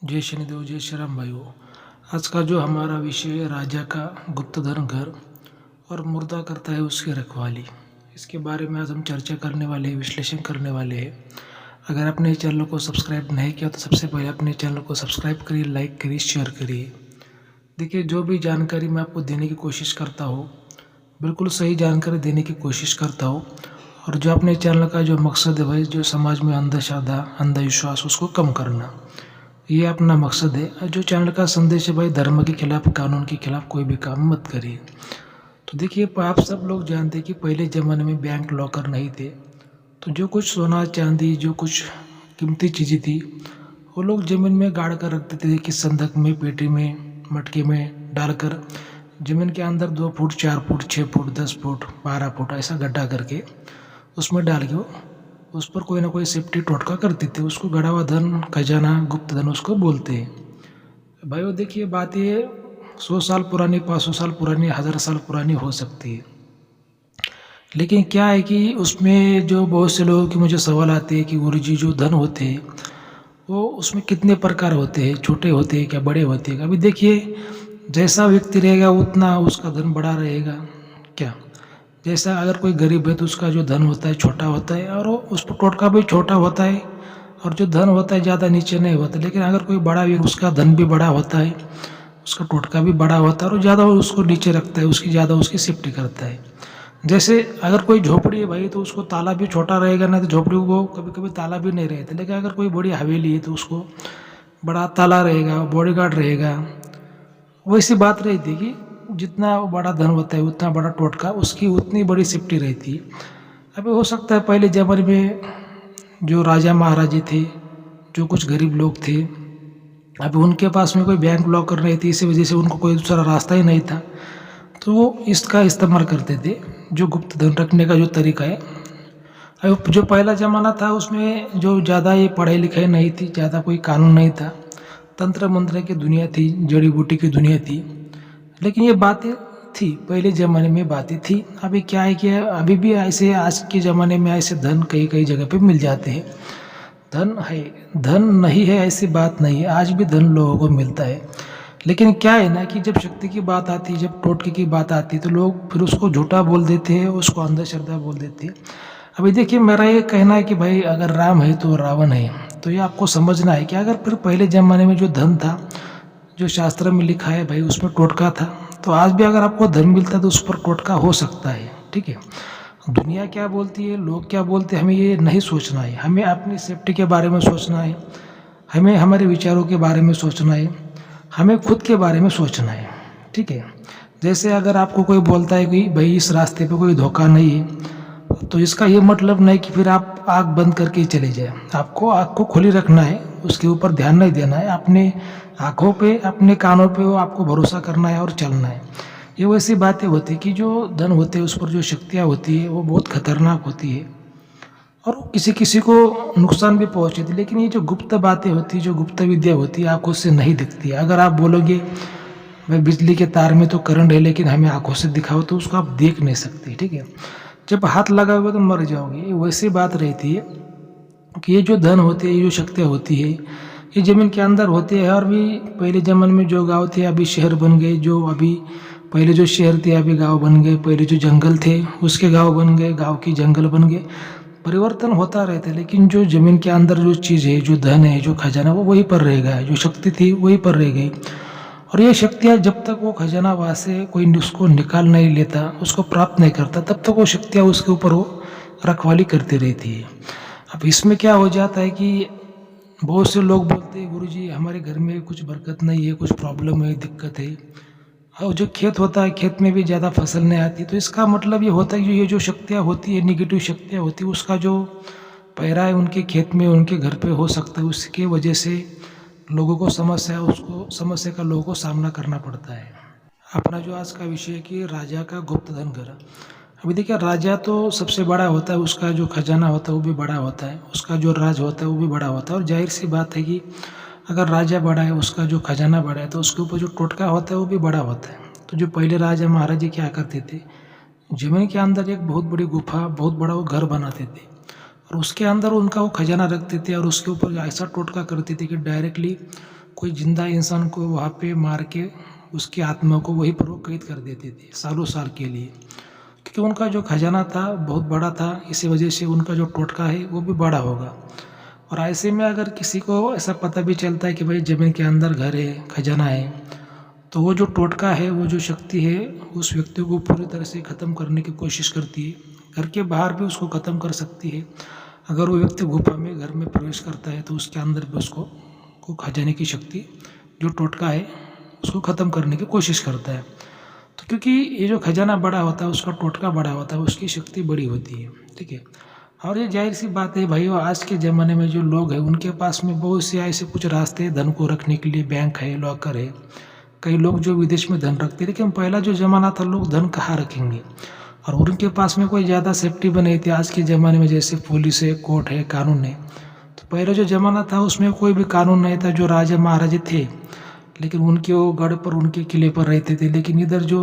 जय शनिदेव, जय श्री राम भाइयों। आज का जो हमारा विषय है राजा का गुप्तधन घर और मुर्दा करता है उसकी रखवाली, इसके बारे में आज हम चर्चा करने वाले हैं, विश्लेषण करने वाले हैं। अगर आपने इस चैनल को सब्सक्राइब नहीं किया तो सबसे पहले अपने चैनल को सब्सक्राइब करिए, लाइक करिए, शेयर करिए। देखिए, जो भी जानकारी मैं आपको देने की कोशिश करता हूँ, बिल्कुल सही जानकारी देने की कोशिश करता हूँ। और जो अपने चैनल का जो मकसद है भाई, जो समाज में अंधश्रद्धा, अंधविश्वास उसको कम करना, ये अपना मकसद है। और जो चैनल का संदेश है भाई, धर्म के खिलाफ, कानून के खिलाफ कोई भी काम मत करिए। तो देखिए, आप सब लोग जानते हैं कि पहले ज़माने में बैंक लॉकर नहीं थे, तो जो कुछ सोना चांदी, जो कुछ कीमती चीज़ें थी, वो लोग ज़मीन में गाड़ कर रखते थे कि संदक में, पेटी में, मटके में डालकर ज़मीन के अंदर 2 foot, 4 foot, 6 foot, 10 foot, 12 foot ऐसा गड्ढा करके उसमें डाल के उस पर कोई ना कोई सेफ्टी टोटका करते थे। उसको गड़ा हुआ धन, खजाना, गुप्त धन उसको बोलते हैं। भाई वो देखिए, बात ये 100 साल पुरानी, 500 साल पुरानी, 1000 साल पुरानी हो सकती है, लेकिन क्या है कि उसमें जो बहुत से लोगों के मुझे सवाल आते हैं कि गुरुजी जो धन होते हैं वो उसमें कितने प्रकार होते हैं, छोटे होते हैं क्या, बड़े होते हैं। अभी देखिए, जैसा व्यक्ति रहेगा उतना उसका धन बड़ा रहेगा क्या। जैसा अगर कोई गरीब है तो उसका जो धन होता है छोटा होता है, और उस पर टोटका भी छोटा होता है, और जो धन होता है ज़्यादा नीचे नहीं होता। लेकिन अगर कोई बड़ा व्यक्ति, उसका धन भी बड़ा होता है, उसका टोटका भी बड़ा होता है, और ज़्यादा उसको नीचे रखता है, उसकी ज़्यादा उसकी सेफ्टी करता है। जैसे अगर कोई झोपड़ी है भाई, तो उसको ताला भी छोटा रहेगा ना, तो झोपड़ी को कभी कभी ताला भी नहीं रहता। लेकिन अगर कोई बड़ी हवेली है तो उसको बड़ा ताला रहेगा, बॉडीगार्ड रहेगा। वैसी बात रहती है कि जितना बड़ा धन होता है उतना बड़ा टोटका, उसकी उतनी बड़ी सेफ्टी रहती है। अभी हो सकता है पहले ज़माने में जो राजा महाराजे थे, जो कुछ गरीब लोग थे, अभी उनके पास में कोई बैंक लॉकर नहीं थी, इसी वजह से उनको कोई दूसरा रास्ता ही नहीं था, तो वो इसका इस्तेमाल करते थे, जो गुप्त धन रखने का जो तरीका है। अब जो पहला ज़माना था उसमें जो ज़्यादा ये पढ़ाई लिखाई नहीं थी, ज़्यादा कोई कानून नहीं था, तंत्र मंत्र की दुनिया थी, जड़ी बूटी की दुनिया थी। लेकिन ये बातें थी, पहले ज़माने में बातें थी। अभी क्या है कि अभी भी ऐसे, आज के ज़माने में ऐसे धन कई कई जगह पे मिल जाते हैं। धन है, धन नहीं है ऐसी बात नहीं है, आज भी धन लोगों को मिलता है। लेकिन क्या है ना कि जब शक्ति की बात आती है, जब टोटके की बात आती है, तो लोग फिर उसको झूठा बोल देते हैं, उसको अंधश्रद्धा बोल देते हैं। अभी देखिए, मेरा ये कहना है कि भाई अगर राम है तो रावण है, तो ये आपको समझना है कि अगर फिर पहले ज़माने में जो धन था, जो शास्त्र में लिखा है भाई, उसमें टोटका था, तो आज भी अगर आपको धन मिलता है तो उस पर टोटका हो सकता है। ठीक है, दुनिया क्या बोलती है, लोग क्या बोलते हैं, हमें ये नहीं सोचना है। हमें अपनी सेफ्टी के बारे में सोचना है, हमें हमारे विचारों के बारे में सोचना है, हमें खुद के बारे में सोचना है। ठीक है, जैसे अगर आपको कोई बोलता है कि भाई इस रास्ते पे कोई धोखा नहीं है, तो इसका ये मतलब नहीं कि फिर आप आँख बंद करके ही चले जाए। आपको आँख को खुली रखना है, उसके ऊपर ध्यान नहीं देना है, अपने आँखों पे, अपने कानों पे वो आपको भरोसा करना है और चलना है। ये वैसी बातें होती है कि जो धन होते हैं उस पर जो शक्तियाँ होती है वो बहुत खतरनाक होती है, और किसी किसी को नुकसान भी पहुँचती है। लेकिन ये जो गुप्त बातें होती है, जो गुप्त विद्या होती है, आँखों से नहीं दिखती है। अगर आप बोलोगे भाई बिजली के तार में तो करंट है, लेकिन हमें आँखों से दिखाओ, तो उसको आप देख नहीं सकते। ठीक है, जब हाथ लगाओगे तो मर जाओगे। ये वैसी बात रहती है कि ये जो धन होते हैं, ये जो शक्तियाँ होती है, ये ज़मीन के अंदर होती है। और भी पहले ज़माने में जो गाँव थे अभी शहर बन गए, जो अभी पहले जो शहर थे अभी गाँव बन गए, पहले जो जंगल थे उसके गाँव बन गए, गाँव की जंगल बन गए। परिवर्तन होता रहता है, लेकिन जो ज़मीन के अंदर जो चीज़ है, जो धन है, जो खजाना, वो वहीं पर रहेगा, जो शक्ति थी वहीं पर रह गई। और ये शक्तियाँ जब तक वो खजाना वहाँ से कोई उसको निकाल नहीं लेता, उसको प्राप्त नहीं करता, तब तक वो शक्तियाँ उसके ऊपर वो रखवाली करती रहती है। अब इसमें क्या हो जाता है कि बहुत से लोग बोलते हैं गुरुजी हमारे घर में कुछ बरकत नहीं है, कुछ प्रॉब्लम है, दिक्कत है, और जो खेत होता है खेत में भी ज़्यादा फसल नहीं आती। तो इसका मतलब ये होता है कि ये जो शक्तियाँ होती है, निगेटिव शक्तियाँ होती है, उसका जो पैरा है उनके खेत में, उनके घर पे हो सकता है, उसके वजह से लोगों को समस्या का लोगों को सामना करना पड़ता है। अपना जो आज का विषय है कि राजा का गुप्त धन घर। अभी देखिए, राजा तो सबसे बड़ा होता है, उसका जो खजाना होता है वो भी बड़ा होता है, उसका जो राज होता है वो भी बड़ा होता है। और जाहिर सी बात है कि अगर राजा बड़ा है, उसका जो खजाना बड़ा है, तो उसके ऊपर जो टोटका होता है वो भी बड़ा होता है। तो जो पहले राजा महाराजे क्या करते थे, जमीन के अंदर एक बहुत बड़ी गुफा, बहुत बड़ा वो घर बनाते थे, और उसके अंदर उनका वो खजाना रखते थे, और उसके ऊपर ऐसा टोटका करते थे कि डायरेक्टली कोई जिंदा इंसान को वहाँ पे मार के उसकी आत्मा को वहीं पर वो कैद कर देते थे सालों साल के लिए, क्योंकि उनका जो खजाना था बहुत बड़ा था, इसी वजह से उनका जो टोटका है वो भी बड़ा होगा। और ऐसे में अगर किसी को ऐसा पता भी चलता है कि भाई ज़मीन के अंदर घर है, खजाना है, तो वो जो टोटका है, वो जो शक्ति है, उस व्यक्ति को पूरी तरह से ख़त्म करने की कोशिश करती है। घर के बाहर भी उसको ख़त्म कर सकती है। अगर वो व्यक्ति गुफा में घर में प्रवेश करता है तो उसके अंदर भी उसको को खजाने की शक्ति, जो टोटका है, उसको ख़त्म करने की कोशिश करता है। तो क्योंकि ये जो खजाना बड़ा होता है, उसका टोटका बड़ा होता है, उसकी शक्ति बड़ी होती है, ठीक है। और ये जाहिर सी बात है भाई, आज के ज़माने में जो लोग हैं उनके पास में बहुत से ऐसे कुछ रास्ते हैं धन को रखने के लिए, बैंक है, लॉकर है। कई लोग जो विदेश में धन रखते हैं, लेकिन पहला जो ज़माना था लोग धन कहाँ रखेंगे, और उनके पास में कोई ज़्यादा सेफ्टी भी नहीं थी। आज के ज़माने में जैसे पुलिस है, कोर्ट है, कानून है, तो पहले जो ज़माना था उसमें कोई भी कानून नहीं था। जो राजा महाराजे थे, लेकिन उनके वो गढ़ पर, उनके किले पर रहते थे। लेकिन इधर जो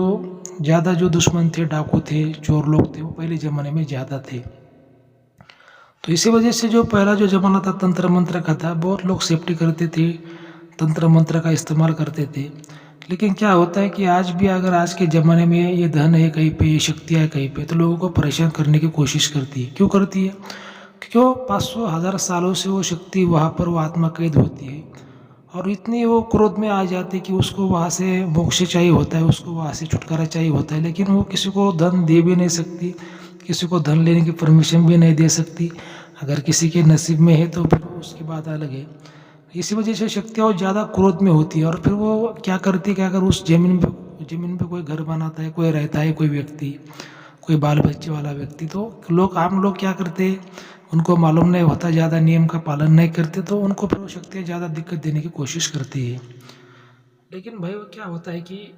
ज़्यादा जो दुश्मन थे, डाकू थे, चोर लोग थे, वो पहले ज़माने में ज़्यादा थे। तो इसी वजह से जो पहला जो ज़माना था तंत्र मंत्र का था, बहुत लोग सेफ्टी करते थे, तंत्र मंत्र का इस्तेमाल करते थे। लेकिन क्या होता है कि आज भी अगर आज के ज़माने में ये धन है कहीं पे, ये शक्तियाँ है कहीं पे, तो लोगों को परेशान करने की कोशिश करती है। क्यों करती है? क्योंकि वो 500,000 सालों से वो शक्ति वहाँ पर वो आत्मा कैद होती है, और इतनी वो क्रोध में आ जाती है कि उसको वहाँ से मोक्ष चाहिए होता है, उसको वहाँ से छुटकारा चाहिए होता है। लेकिन वो किसी को धन दे भी नहीं सकती, किसी को धन लेने की परमिशन भी नहीं दे सकती। अगर किसी के नसीब में है तो फिर उसकी बात अलग है। इसी वजह से शक्तियाँ और ज़्यादा क्रोध में होती है, और फिर वो क्या करती है कि अगर उस ज़मीन पे कोई घर बनाता है, कोई रहता है, कोई व्यक्ति, कोई बाल बच्चे वाला व्यक्ति, तो लोग, आम लोग क्या करते हैं, उनको मालूम नहीं होता, ज़्यादा नियम का पालन नहीं करते, तो उनको फिर वो शक्तियाँ ज़्यादा दिक्कत देने की कोशिश करती है। लेकिन भाई वो क्या होता है कि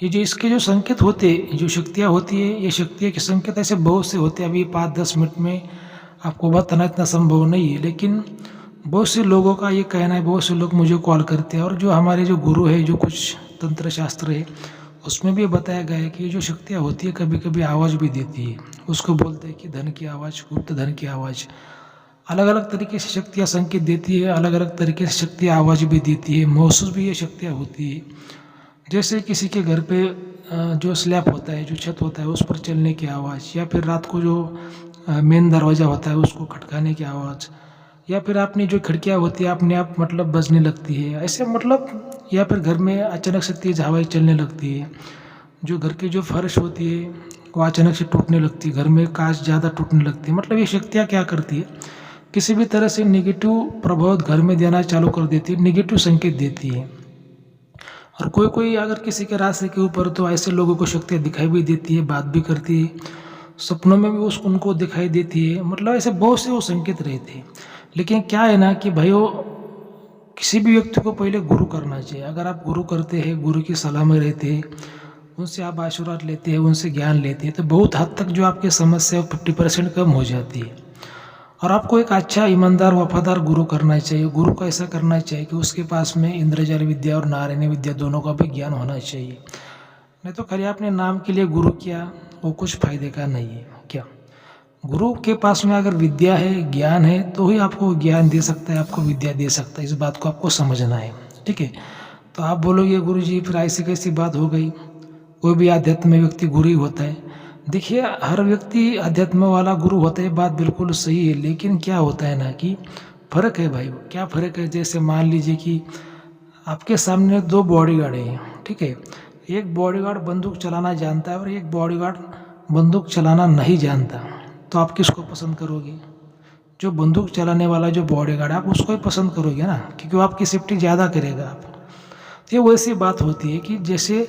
ये जो इसके जो संकेत होते हैं, जो शक्तियाँ होती है, ये शक्तियाँ के संकेत ऐसे बहुत से होते हैं। अभी 5-10 मिनट में आपको बताना इतना संभव नहीं है, लेकिन बहुत से लोगों का ये कहना है, बहुत से लोग मुझे कॉल करते हैं, और जो हमारे जो गुरु है, जो कुछ तंत्र शास्त्र है, उसमें भी बताया गया है कि ये जो शक्तियाँ होती है कभी कभी आवाज़ भी देती है। उसको बोलते हैं कि धन की आवाज़, गुप्त धन की आवाज़। अलग अलग तरीके से शक्तियाँ संकेत देती है, अलग अलग तरीके से शक्तियाँ आवाज़ भी देती है, महसूस भी ये शक्तियाँ होती है। जैसे किसी के घर पे जो स्लैब होता है, जो छत होता है, उस पर चलने की आवाज़, या फिर रात को जो मेन दरवाज़ा होता है उसको खटकाने की आवाज़, या फिर अपनी जो खिड़कियाँ होती है अपने आप मतलब बजने लगती है, ऐसे मतलब। या फिर घर में अचानक से तेज़ हवाएं चलने लगती है, जो घर की जो फर्श होती है वो अचानक से टूटने लगती है, घर में कांच ज़्यादा टूटने लगती है। मतलब ये शक्तियाँ क्या करती है, किसी भी तरह से नेगेटिव प्रभाव घर में देना चालू कर देती है, नेगेटिव संकेत देती है। और कोई कोई अगर किसी के रास्ते के ऊपर, तो ऐसे लोगों को शक्तियाँ दिखाई भी देती है, बात भी करती है, सपनों में भी उनको दिखाई देती है। मतलब ऐसे बहुत से वो संकेत रहते हैं। लेकिन क्या है ना कि भाई, वो किसी भी व्यक्ति को पहले गुरु करना चाहिए। अगर आप गुरु करते हैं, गुरु की सलाह में रहते हैं, उनसे आप आशीर्वाद लेते हैं, उनसे ज्ञान लेते हैं, तो बहुत हद तक जो आपकी समस्या है 50% कम हो जाती है। और आपको एक अच्छा, ईमानदार, वफादार गुरु करना चाहिए। गुरु को ऐसा करना चाहिए कि उसके पास में इंद्रजाल विद्या और नारायणी विद्या दोनों का भी ज्ञान होना चाहिए। नहीं तो खाली आपने नाम के लिए गुरु किया, वो कुछ फायदे का नहीं है। क्या गुरु के पास में अगर विद्या है, ज्ञान है, तो ही आपको ज्ञान दे सकता है, आपको विद्या दे सकता है। इस बात को आपको समझना है, ठीक है। तो आप बोलोगे गुरु जी फिर ऐसी कैसी बात हो गई, कोई भी आध्यात्म में व्यक्ति गुरु ही होता है। देखिए, हर व्यक्ति अध्यात्म वाला गुरु होता है, बात बिल्कुल सही है। लेकिन क्या होता है ना कि फ़र्क है भाई। क्या फ़र्क है? जैसे मान लीजिए कि आपके सामने 2 बॉडीगार्ड हैं, ठीक है। एक बॉडीगार्ड बंदूक चलाना जानता है और एक बॉडीगार्ड बंदूक चलाना नहीं जानता, तो आप किसको पसंद करोगे? जो बंदूक चलाने वाला जो बॉडीगार्ड, आप उसको ही पसंद करोगे ना, क्योंकि वो आपकी सेफ्टी ज़्यादा करेगा। आप तो ये वैसी बात होती है कि जैसे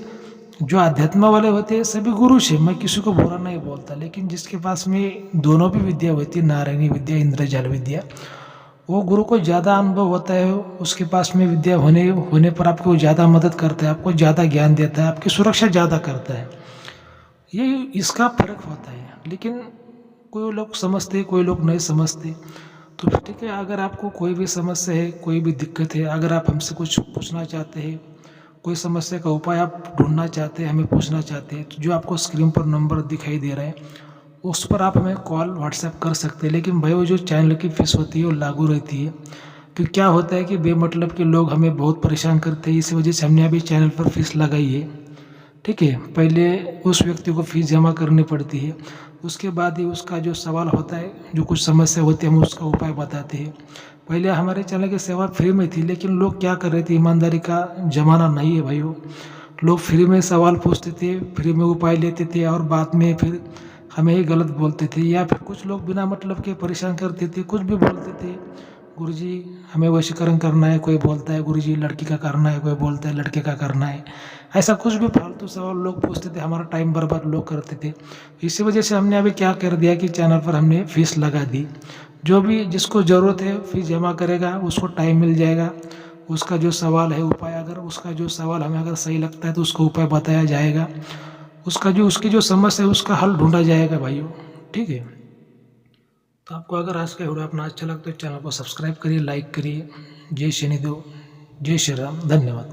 जो अध्यात्म वाले होते हैं सभी गुरु से, मैं किसी को बुरा नहीं बोलता, लेकिन जिसके पास में दोनों भी विद्या होती है, नारायणी विद्या, इंद्रजाल विद्या, वो गुरु को ज़्यादा अनुभव होता है। उसके पास में विद्या होने पर आपको ज़्यादा मदद करता है, आपको ज़्यादा ज्ञान देता है, आपकी सुरक्षा ज़्यादा करता है। ये इसका फर्क होता है। लेकिन कोई लोग समझते, कोई लोग नहीं समझते। तो ठीक है, अगर आपको कोई भी समस्या है, कोई भी दिक्कत है, अगर आप हमसे कुछ पूछना चाहते हैं, कोई समस्या का उपाय आप ढूंढना चाहते हैं, हमें पूछना चाहते हैं, तो जो आपको स्क्रीन पर नंबर दिखाई दे रहा है उस पर आप हमें कॉल, व्हाट्सएप कर सकते हैं। लेकिन भाई वो जो चैनल की फीस होती है वो लागू रहती है। कि क्या होता है कि बेमतलब के लोग हमें बहुत परेशान करते हैं, इस वजह से हमने अभी चैनल पर फीस लगाई है। ठीक है, पहले उस व्यक्ति को फीस जमा करनी पड़ती है, उसके बाद ही उसका जो सवाल होता है, जो कुछ समस्या होती है, हम उसका उपाय बताते हैं। पहले हमारे चैनल की सेवा फ्री में थी, लेकिन लोग क्या कर रहे थे, ईमानदारी का ज़माना नहीं है भाइयों। लोग फ्री में सवाल पूछते थे, फ्री में उपाय लेते थे और बाद में फिर हमें ही गलत बोलते थे, या फिर कुछ लोग बिना मतलब के परेशान करते थे, कुछ भी बोलते थे। गुरुजी हमें वशीकरण करना है, कोई बोलता है गुरुजी लड़की का करना है, कोई बोलता है लड़के का करना है। ऐसा कुछ भी फालतू सवाल लोग पूछते थे, हमारा टाइम बर्बाद लोग करते थे। इसी वजह से हमने अभी क्या कर दिया कि चैनल पर हमने फीस लगा दी। जो भी जिसको ज़रूरत है फीस जमा करेगा, उसको टाइम मिल जाएगा। उसका जो सवाल है उपाय, अगर उसका जो सवाल हमें अगर सही लगता है तो उसको उपाय बताया जाएगा। उसका जो उसकी जो समस्या है उसका हल ढूंढा जाएगा भाइयों। ठीक है, तो आपको अगर आज का वीडियो अपना अच्छा लगता है तो चैनल को सब्सक्राइब करिए, लाइक करिए। जय शनिदेव, जय श्री राम, धन्यवाद।